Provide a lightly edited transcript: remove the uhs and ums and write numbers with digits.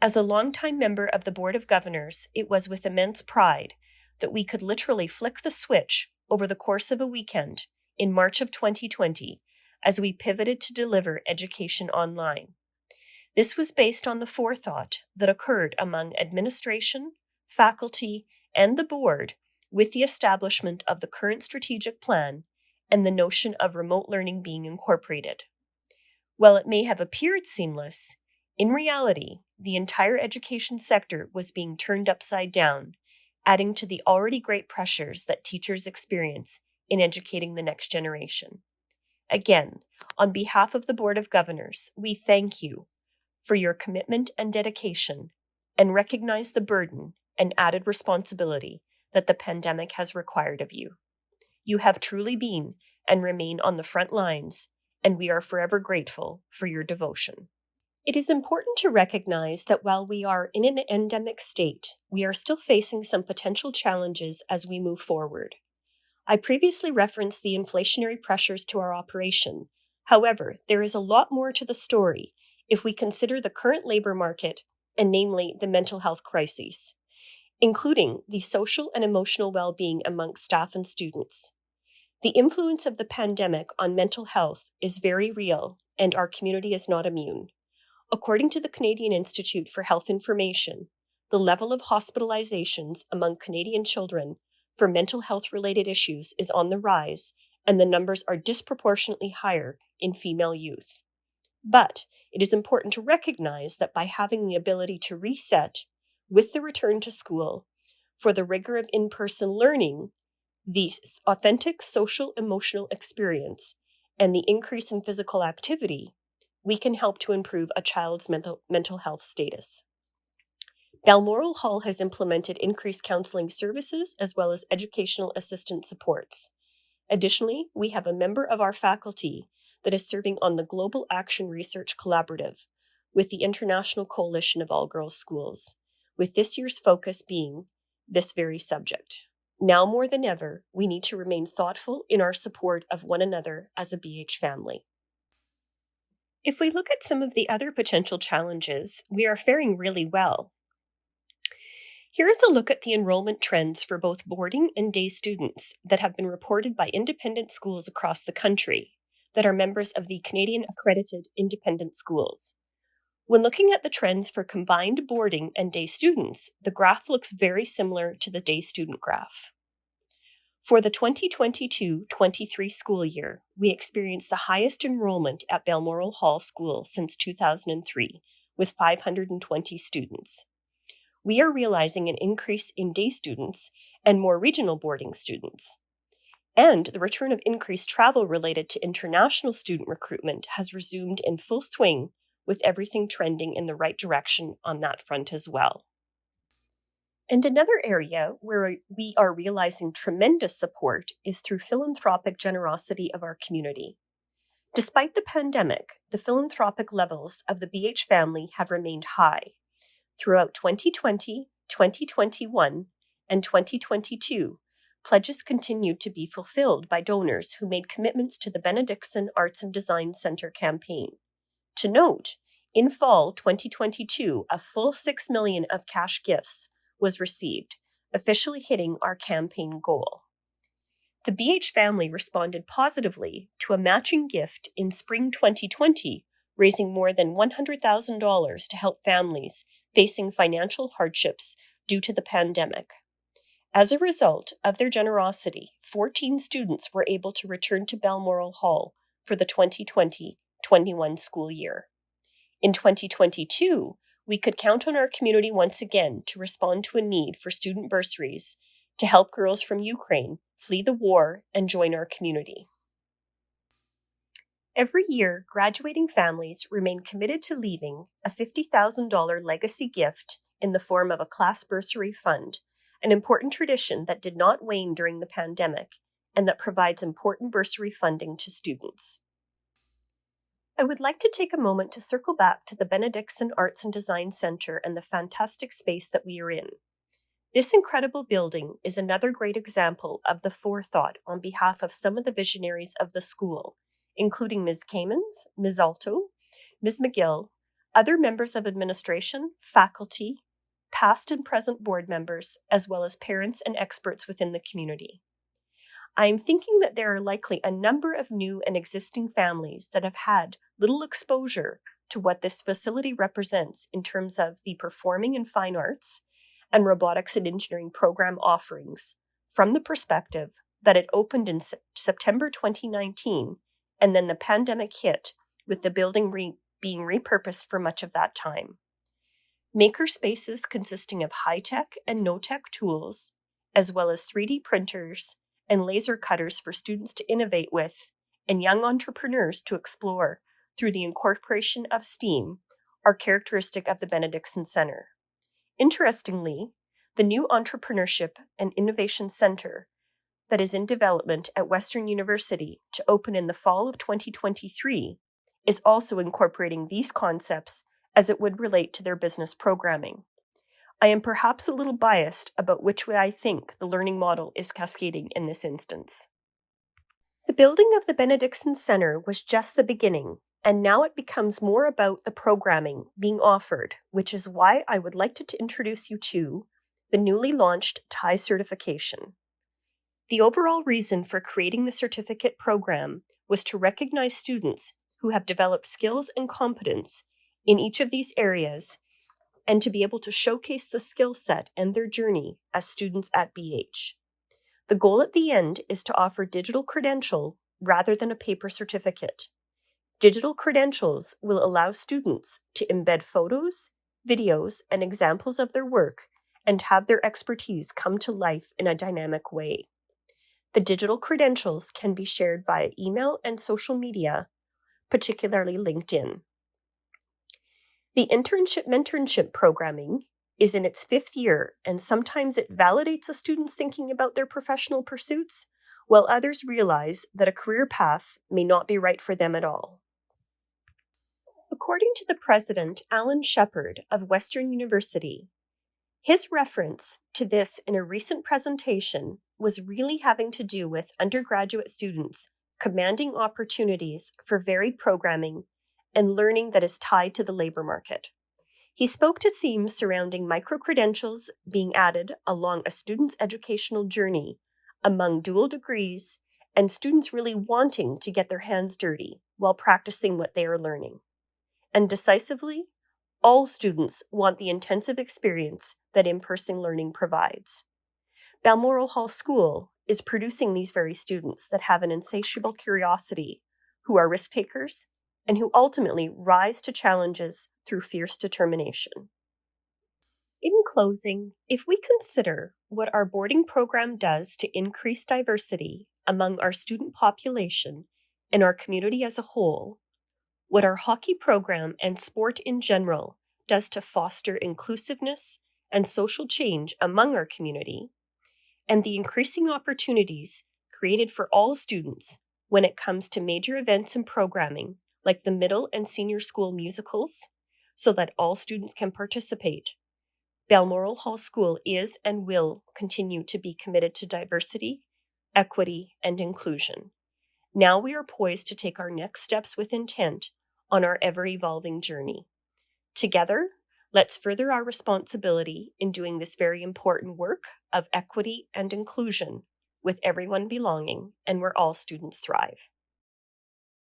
As a longtime member of the Board of Governors, it was with immense pride that we could literally flick the switch over the course of a weekend in March of 2020 as we pivoted to deliver education online. This was based on the forethought that occurred among administration, faculty, and the board with the establishment of the current strategic plan and the notion of remote learning being incorporated. While it may have appeared seamless, in reality, the entire education sector was being turned upside down, adding to the already great pressures that teachers experience in educating the next generation. Again, on behalf of the Board of Governors, we thank you for your commitment and dedication and recognize the burden and added responsibility that the pandemic has required of you. You have truly been and remain on the front lines, and we are forever grateful for your devotion. It is important to recognize that while we are in an endemic state, we are still facing some potential challenges as we move forward. I previously referenced the inflationary pressures to our operation. However, there is a lot more to the story if we consider the current labor market, and namely the mental health crises, including the social and emotional well-being amongst staff and students. The influence of the pandemic on mental health is very real, and our community is not immune. According to the Canadian Institute for Health Information, the level of hospitalizations among Canadian children for mental health-related issues is on the rise, and the numbers are disproportionately higher in female youth. But it is important to recognize that by having the ability to reset with the return to school for the rigor of in-person learning, the authentic social emotional experience, and the increase in physical activity, we can help to improve a child's mental health status. Balmoral Hall has implemented increased counseling services as well as educational assistance supports. Additionally, we have a member of our faculty that is serving on the Global Action Research Collaborative with the International Coalition of All-Girls Schools, with this year's focus being this very subject. Now more than ever, we need to remain thoughtful in our support of one another as a BH family. If we look at some of the other potential challenges, we are faring really well. Here is a look at the enrollment trends for both boarding and day students that have been reported by independent schools across the country that are members of the Canadian Accredited Independent Schools. When looking at the trends for combined boarding and day students, the graph looks very similar to the day student graph. For the 2022-23 school year, we experienced the highest enrollment at Balmoral Hall School since 2003, with 520 students. We are realizing an increase in day students and more regional boarding students. And the return of increased travel related to international student recruitment has resumed in full swing, with everything trending in the right direction on that front as well. And another area where we are realizing tremendous support is through philanthropic generosity of our community. Despite the pandemic, the philanthropic levels of the BH family have remained high. Throughout 2020, 2021, and 2022, pledges continued to be fulfilled by donors who made commitments to the Benedictson Arts and Design Centre campaign. To note, in fall 2022, a full $6 million of cash gifts was received, officially hitting our campaign goal. The BH family responded positively to a matching gift in spring 2020, raising more than $100,000 to help families facing financial hardships due to the pandemic. As a result of their generosity, 14 students were able to return to Balmoral Hall for the 2020-21 school year. In 2022, we could count on our community once again to respond to a need for student bursaries to help girls from Ukraine flee the war and join our community. Every year, graduating families remain committed to leaving a $50,000 legacy gift in the form of a class bursary fund, an important tradition that did not wane during the pandemic and that provides important bursary funding to students. I would like to take a moment to circle back to the Benedictson Arts and Design Centre and the fantastic space that we are in. This incredible building is another great example of the forethought on behalf of some of the visionaries of the school, including Ms. Kamens, Ms. Alto, Ms. McGill, other members of administration, faculty, past and present board members, as well as parents and experts within the community. I am thinking that there are likely a number of new and existing families that have had little exposure to what this facility represents in terms of the performing and fine arts and robotics and engineering program offerings from the perspective that it opened in September 2019, and then the pandemic hit, with the building being repurposed for much of that time. Maker spaces consisting of high-tech and no-tech tools, as well as 3D printers and laser cutters for students to innovate with, and young entrepreneurs to explore through the incorporation of STEAM, are characteristic of the Benedictson Center. Interestingly, the new Entrepreneurship and Innovation Center that is in development at Western University to open in the fall of 2023 is also incorporating these concepts as it would relate to their business programming. I am perhaps a little biased about which way I think the learning model is cascading in this instance. The building of the Benedictson Center was just the beginning, and now it becomes more about the programming being offered, which is why I would like to introduce you to the newly launched TIE certification. The overall reason for creating the certificate program was to recognize students who have developed skills and competence in each of these areas, and to be able to showcase the skill set and their journey as students at BH. The goal at the end is to offer digital credential rather than a paper certificate. Digital credentials will allow students to embed photos, videos, and examples of their work and have their expertise come to life in a dynamic way. The digital credentials can be shared via email and social media, particularly LinkedIn. The internship-mentorship programming is in its 5th year, and sometimes it validates a student's thinking about their professional pursuits, while others realize that a career path may not be right for them at all. According to the president, Alan Shepard of Western University, his reference to this in a recent presentation was really having to do with undergraduate students commanding opportunities for varied programming and learning that is tied to the labor market. He spoke to themes surrounding micro-credentials being added along a student's educational journey among dual degrees and students really wanting to get their hands dirty while practicing what they are learning. And decisively, all students want the intensive experience that in-person learning provides. Balmoral Hall School is producing these very students that have an insatiable curiosity, who are risk takers, and who ultimately rise to challenges through fierce determination. In closing, if we consider what our boarding program does to increase diversity among our student population and our community as a whole, what our hockey program and sport in general does to foster inclusiveness and social change among our community, and the increasing opportunities created for all students when it comes to major events and programming like the middle and senior school musicals, so that all students can participate, Balmoral Hall School is and will continue to be committed to diversity, equity, and inclusion. Now we are poised to take our next steps with intent on our ever-evolving journey. Together, let's further our responsibility in doing this very important work of equity and inclusion, with everyone belonging and where all students thrive.